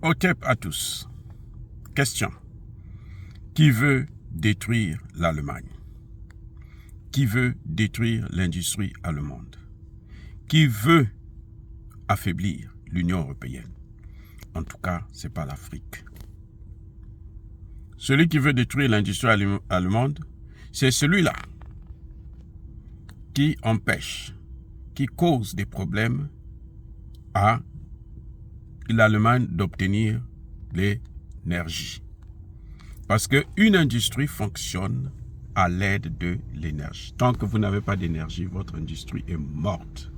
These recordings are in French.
Hotep à tous. Question. Qui veut détruire l'Allemagne? Qui veut détruire l'industrie allemande? Qui veut affaiblir l'Union européenne? En tout cas, ce n'est pas l'Afrique. Celui qui veut détruire l'industrie allemande, c'est celui-là qui empêche, qui cause des problèmes à l'Allemagne d'obtenir l'énergie. Parce qu'une industrie fonctionne à l'aide de l'énergie. Tant que vous n'avez pas d'énergie, votre industrie est morte.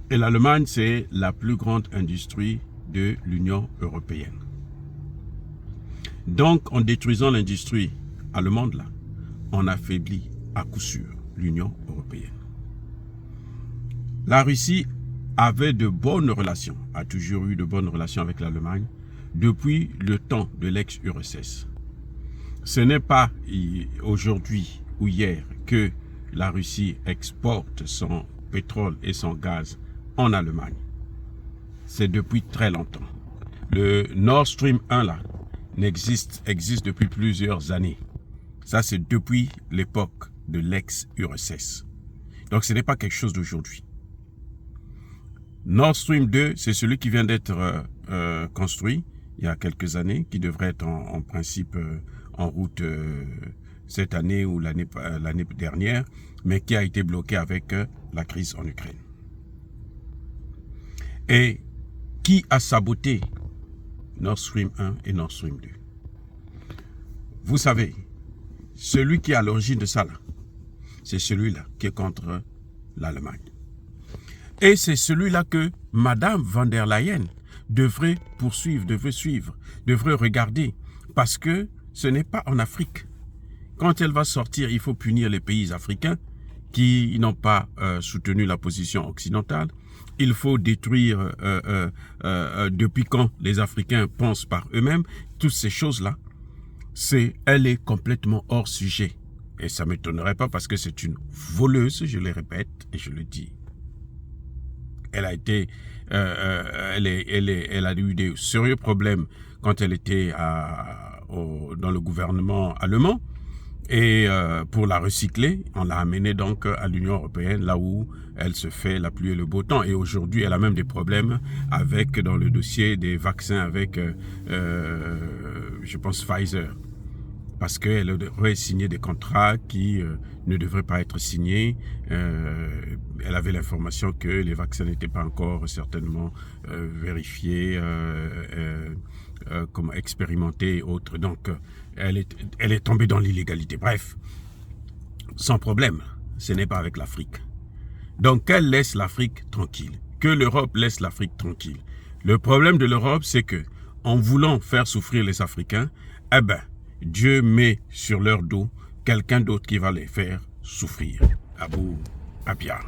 Et l'Allemagne, c'est la plus grande industrie de l'Union européenne. Donc, en détruisant l'industrie allemande, là, on affaiblit à coup sûr l'Union européenne. La Russie avait de bonnes relations, a toujours eu de bonnes relations avec l'Allemagne depuis le temps de l'ex-URSS. Ce n'est pas aujourd'hui ou hier que la Russie exporte son pétrole et son gaz en Allemagne. C'est depuis très longtemps. Le Nord Stream 1 là existe depuis plusieurs années. Ça, c'est depuis l'époque de l'ex-URSS. Donc, ce n'est pas quelque chose d'aujourd'hui. Nord Stream 2, c'est celui qui vient d'être construit il y a quelques années, qui devrait être en principe en route cette année ou l'année dernière, mais qui a été bloqué avec la crise en Ukraine. Et qui a saboté Nord Stream 1 et Nord Stream 2? Vous savez, celui qui est à l'origine de ça, là, c'est celui-là qui est contre l'Allemagne. Et c'est celui-là que Madame von der Leyen devrait poursuivre, devrait regarder. Parce que ce n'est pas en Afrique. Quand elle va sortir, il faut punir les pays africains qui n'ont pas soutenu la position occidentale. Il faut détruire depuis quand les Africains pensent par eux-mêmes. Toutes ces choses-là, elle est complètement hors sujet. Et ça ne m'étonnerait pas parce que c'est une voleuse, je le répète et je le dis. Elle a été, elle a eu des sérieux problèmes quand elle était dans le gouvernement allemand. Et pour la recycler, on l'a amenée donc à l'Union européenne, là où elle se fait la pluie et le beau temps. Et aujourd'hui, elle a même des problèmes dans le dossier des vaccins avec, je pense, Pfizer. Parce qu'elle devrait signer des contrats qui ne devraient pas être signés. Elle avait l'information que les vaccins n'étaient pas encore certainement vérifiés, comme expérimentés et autres. Donc, elle est tombée dans l'illégalité. Bref, sans problème, ce n'est pas avec l'Afrique. Donc, qu'elle laisse l'Afrique tranquille. Que l'Europe laisse l'Afrique tranquille. Le problème de l'Europe, c'est que, en voulant faire souffrir les Africains, eh ben, Dieu met sur leur dos quelqu'un d'autre qui va les faire souffrir. Abou Abia.